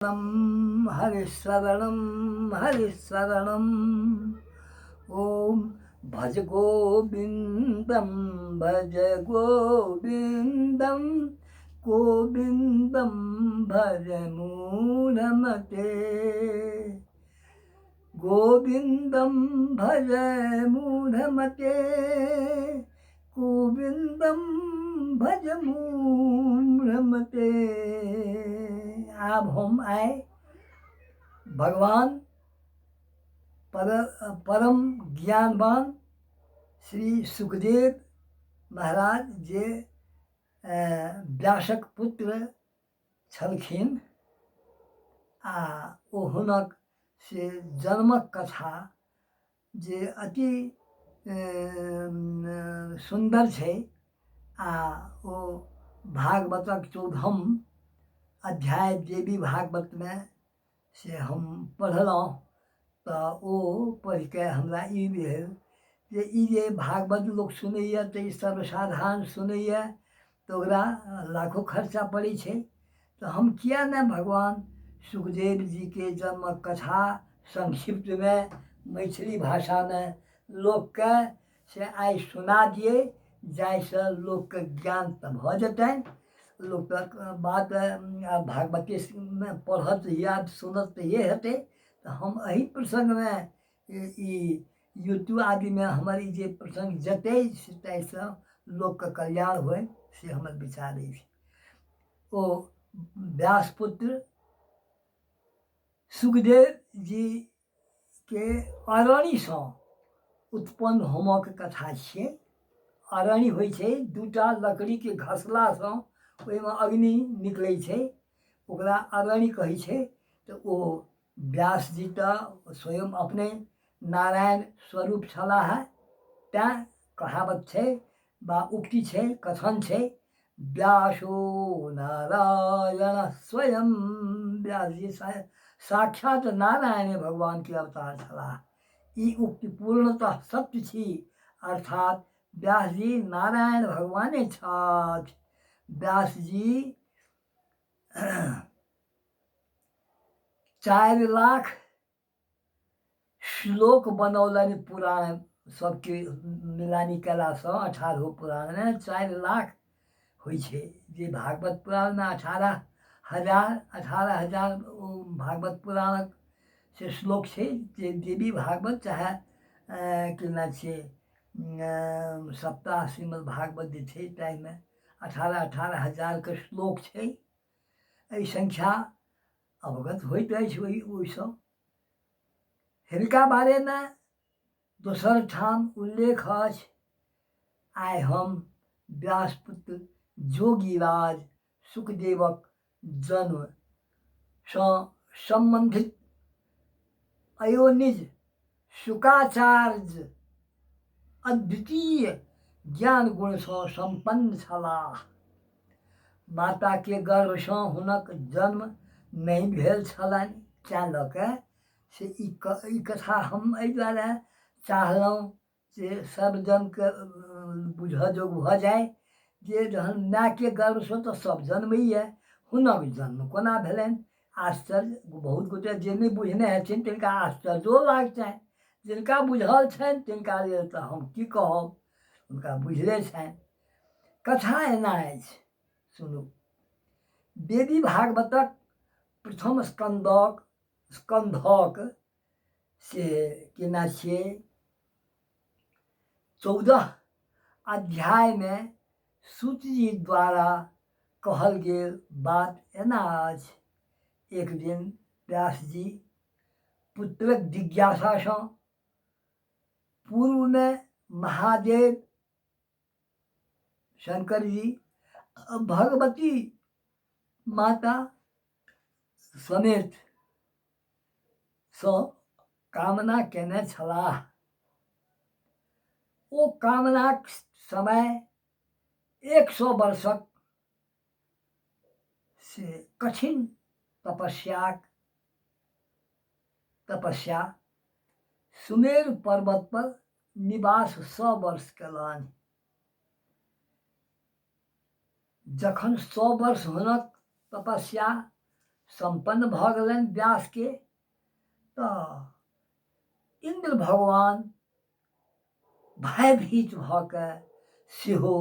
हरिशरणं हरिशरणम् ॐ भज गोविन्दं भज गोविन्दं गोविन्दं भज मूढमते गोविन्दं भज मूढमते गोविन्दं भज मूढमते। अब हम आए भगवान परम ज्ञानवान श्री सुखदेव महाराज जे व्यासक पुत्र छलखिन आ ओ हुनक से जन्मक कथा जे अति सुंदर छै आ ओ भागवतक 14 अध्याय देवी भागवत में से हम पढ़लहुँ तऽ ओ पढ़ि के हमरा ई भेल जे ई जे भागवत लोक सुनैए तऽ ई सर्वसाधारण सुनैए तऽ ओकरा लाखों खर्चा पड़ै छै तऽ हम किया ने भगवान सुखदेव जी के जन्म कथा संक्षिप्त में मैथिली भाषा में लोक के से आइ सुना दिए जाहिसँ लोक के ज्ञान तऽ भऽ जेतनि लोक बात भागवती में पढ़त याद सुनत तऽ ये हेतै तऽ हम एही प्रसंग में ई यूट्यूब आदि में हमर ई जे प्रसंग जते ताहिसँ लोक के कल्याण होय से हमर विचार अछि। ओ व्यासपुत्र सुखदेव जी के अरणिसँ उत्पन्न होमक कथा छियै। अरणि होइ छै दूटा लकड़ी के घसलासँ ओहिमे अग्नि निकलै छै ओकरा अरणि कहै छै। तऽ ओ व्यास जी तऽ स्वयं अपने नारायण स्वरूप छलाह तैं कहावत छै बा उक्ति छै कथन छै व्यासो नारायण स्वयं। व्यास जी साक्षात नारायण भगवान के अवतार छलाह। ई उक्ति पूर्णतः सत्य छी अर्थात व्यास जी नारायण भगवाने छथि। व्यास जी 4 लाख श्लोक बनौलनि पुराण सबके मिलानी कयलासँ 18 पुराण में 4 लाख होइ छै। जे भागवत पुराण में 18,000 भागवत पुराणक से श्लोक छै। जे देवी भागवत चाहे कि ना छै सप्ताह श्रीमद् भागवत जे छै ताहिमे 18,000 के श्लोक छै। एहि संख्या अवगत होइत अछि ओहिसँ। हिनका बारे में दोसर ठाम उल्लेख अछि। आइ हम व्यासपुत्र जोगीराज सुखदेवक जन्म सँ संबंधित अयोनिज शुकाचार्य अद्वितीय ज्ञान गुण सँ संपन्न छलाह। माता के गर्भ सँ हुनक जन्म नहीं भेल छलनि तैं लऽ के से ई कथा हम एहि दुआरे चाहलहुँ जे सब जन के बुझऽ जोग भऽ जाय जे जहन माय के गर्भ सँ तऽ सब जन्मैए हुनक जन्म कोना भेलनि। आश्चर्य बहुत गोटे जे नहीं बुझने हेथिन तिनका आश्चर्यो लागतनि जिनका बुझल छनि तिनका लेल तऽ हम की कहब हुनका बुझले छनि। कथा एना अछि सुनू। देवी भागवतक प्रथम स्कंधक से केना छियै 14 अध्याय में सूत जी द्वारा कहल गेल बात एना अछि। एक दिन व्यास जी पुत्रक जिज्ञासा सँ पूर्व में महादेव शंकर जी भगवती माता समेत सँ कामना केने छलाह। ओ कामनाक समय 100 वर्षक से कठिन तपस्या सुमेर पर्वत पर निवास 100 वर्ष कयलनि। जखन 100 वर्ष हुनक तपस्या संपन्न भऽ गेलनि व्यास के। तऽ इंद्र भगवान भयभीत भऽ कऽ सेहो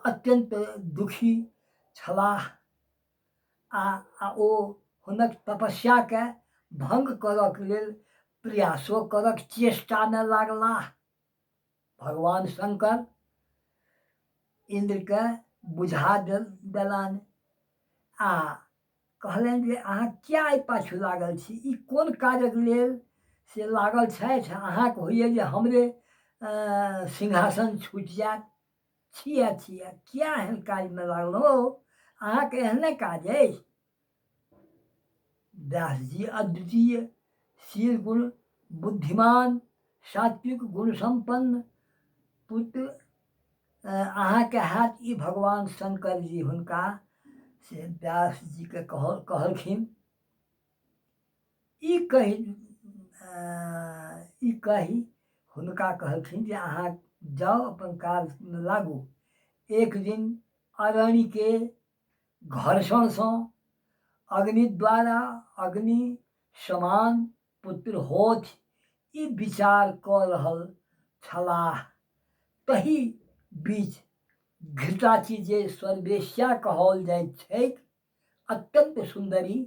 अत्यंत दुखी छलाह आ ओ हुनक तपस्याके भंग करऽके लेल प्रयासो करक चेष्टामे लागलाह। भगवान शंकर इंद्रके बुझा देलनि आ कहलनि जे अहाँ किया एहि पाछू लागल छी, ई कोन काजक लेल से लागल छथि, अहाँके होइए जे हमरे सिंहासन छूटि जायत। छिया छिया किया एहन काजमे लागलहुँ हो, अहाँके एहने काज अछि। व्यास जी अद्वितीय शील गुण बुद्धिमान सात्विक गुण संपन्न पुत्र अहाँके हैत। ई भगवान शंकर जी हुनका से व्यास जीके कहलखिन। ई कही हुनका कहलखिन जे अहाँ जाउ अपन काजमे लागू। एक दिन अरणिके घर्षणसँ अग्नि द्वारा अग्नि समान पुत्र होथ, ई विचार कऽ रहल छलाह। तही बीच घृताची जे स्वर्वेश्या कहल जाइत छैक, अत्यंत सुंदरी,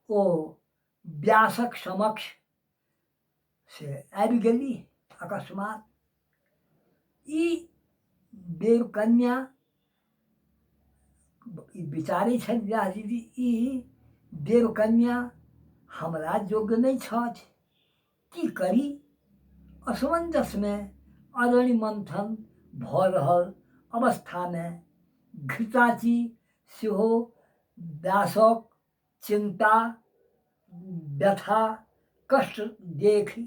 ओ व्यासक समक्ष से आबि गेली अकस्मात। ई देवकन्या ई विचारै छथि व्यास जी, ई देवकन्या हमरा योग्य नहीं छथि, की करी। असमंजस में अरण्य मंथन भऽ रहल अवस्था में घृताची सेहो व्यासक चिंता व्यथा कष्ट देखि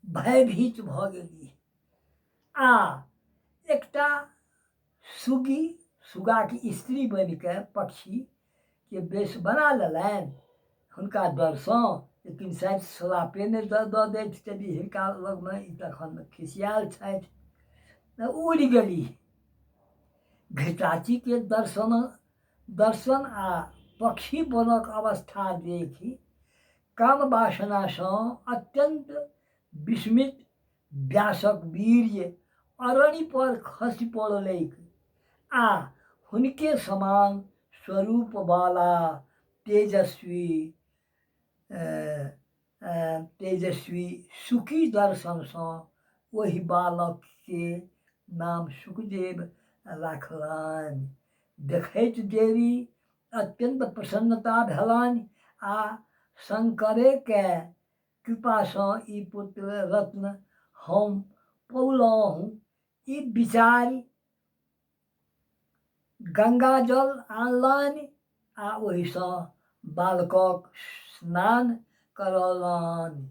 भयभीत भऽ गेली आ एकटा सुगी, सुगाके स्त्री बनि कऽ पक्षी के वेश बना लेलनि हुनका डरसँ, लेकिन शायद श्रापे नहि दऽ दैत यदि हिनका लगमे ई तखन खिसियाल छथि तऽ उड़ि गेली। घृताचीके दर्शन आ पक्षी बनक अवस्था देखि काम वासनासँ अत्यंत विस्मित व्यासक वीर्य अरणि पर खसि पड़लैक आ हुनके समान स्वरूप वाला तेजस्वी सुखी दर्शनसँ ओहि बालक के नाम सुखदेव राखलनि। देखैत देरी अत्यंत प्रसन्नता भेलनि आ शंकरे के कृपासँ ई पुत्र रत्न हम पौलहुँ, ई विचारि गंगा जल आनलनि आ ओहिसँ बालकक स्नान करौलनि।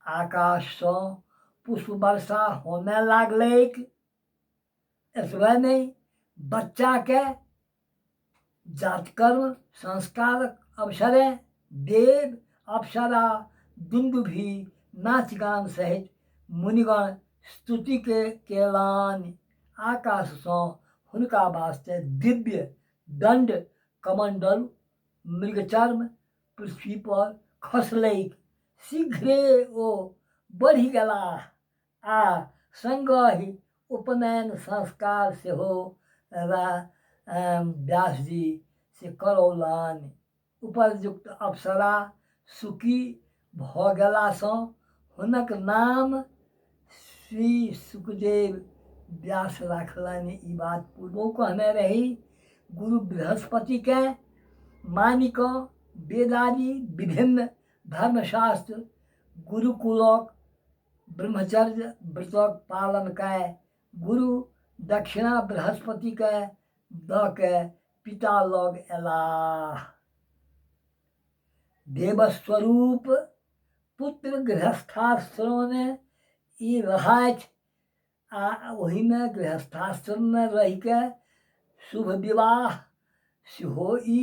आकाशसँ पुष्प वर्षा होमय लागलैक। एतबे नहीं, बच्चाके जातकर्म संस्कारक अवसरे देव अप्सरा दुन्दुभि नाच गान सहित मुनिगण स्तुति केलनि। आकाशसँ हुनका वास्ते दिव्य दंड कमंडल मृगचर्म पृथ्वी पर खसलैक। शीघ्रे ओ बढ़ि गेलाह आ संगहि उपनयन संस्कार सेहो व्यास जी से करौलनि। उपरयुक्त अप्सरा सुखी भऽ गेलासँ हुनक नाम श्री सुखदेव व्यास राखलनि। ई बात पूर्वो कहने रही। गुरु बृहस्पति के मानि कऽ वेदादि विभिन्न धर्मशास्त्र गुरुकुलक ब्रह्मचर्य व्रतक पालन कए गुरु दक्षिणा बृहस्पति के दऽ के पिता लग एलाह। देवस्वरूप पुत्र गृहस्थाश्रममे ई रहथि आ ओहिमे गृहस्थाश्रममे रहिके शुभ विवाह सेहो ई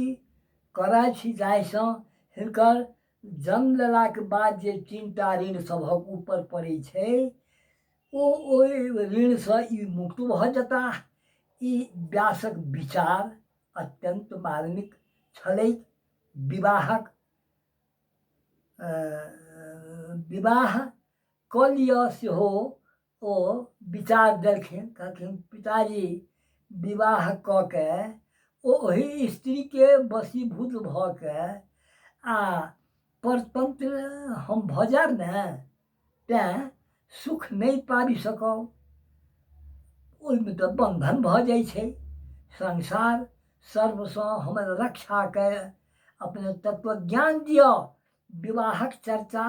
करथि, जाहिसँ हिनकर जन्म लेलाके बाद जे 3टा ऋण सभक ऊपर पड़ै छै, ओहि ऋणसँ ई मुक्त भऽ जेताह। ई व्यासक विचार अत्यंत मार्मिक छलैक। विवाहक विवाह कऽ लिअ सेहो ओ विचार देलखिन। कहलखिन पिताजी विवाह कऽ के ओही स्त्रीके वशीभूत भऽ के आ परतंत्र हम भऽ जायब ने, तेँ सुख नहि पाबि सकब। ओहिमे तऽ बन्धन भऽ जाइ छै। संसार सर्वसँ हमर रक्षा कए अपने तत्वज्ञान दिअ, विवाहक चर्चा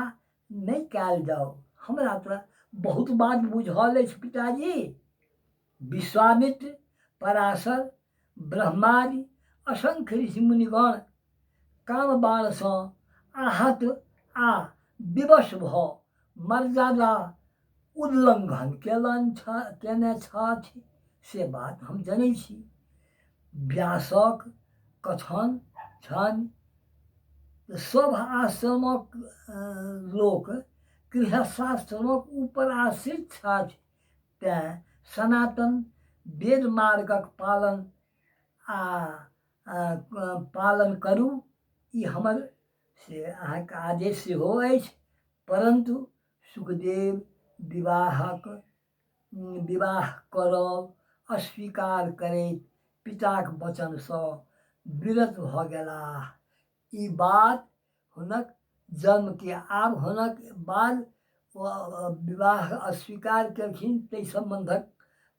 नहि कयल जाउ। हमरा तऽ बहुत बात बुझल अछि पिताजी। विश्वामित्र, पराशर, ब्रह्मादि असंख्य ऋषि मुनिगण कामबाणसँ आहत आ विवश भऽ मर्यादा उल्लंघन केने छथि, से बात हम जनै छी। व्यासक कथन छनि सब आश्रमक लोक गृहस्थाश्रमक ऊपर आश्रित छथि, तेँ सनातन वेद मार्गक पालन करू, ई हमर से अहाँके आदेश सेहो अछि। परंतु सुखदेव विवाह करब अस्वीकार करैत पिताक वचनसँ विरत भऽ गेलाह। ई बात हुनक जन्मके आब हुनक बाद विवाह अस्वीकार केलखिन, ताहि सम्बन्धक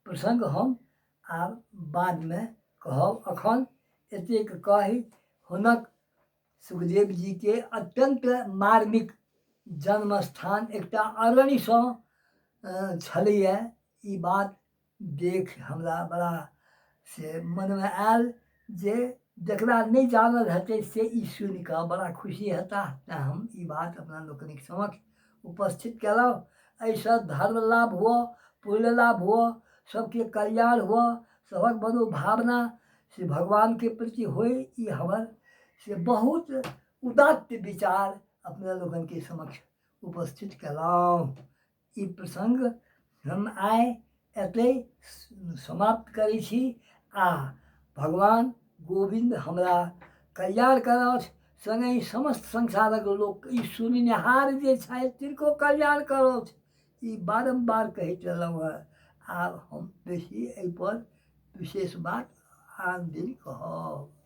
प्रसङ्ग हम आब बादमे कहब। अखन एतेक कहि हुनक सुखदेव जीके अत्यंत मार्मिक जन्मस्थान एकटा अरण्यसँ छलैए। ई बात देख हमरा बड़ा से मनमे आयल जे जकरा नहि जानल हेतै से ई सुनि कऽ बड़ा खुशी हेताह। तेँ हम ई बात अपना लोकनिक समक्ष उपस्थित केलहुँ। एहिसँ धर्म लाभ हुअ, पुण्य लाभ हुअ, सबके कल्याण हुअ, सबक मनोभावना से भगवानके प्रति होय, ई हमर से बहुत उदात्त विचार अपना लोकनिके समक्ष उपस्थित केलहुँ। ई प्रसङ्ग हम आइ एतै समाप्त करै छी। आ भगवान गोविंद हमरा कल्याण करथि, संगहि समस्त संसारक लोक ई सुनिनिहार जे छथि तिनको कल्याण करथि। ई बारम्बार कहैत रहलहुँ हेँ। आब हम बेसी एहिपर विशेष बात आन दिन कहब।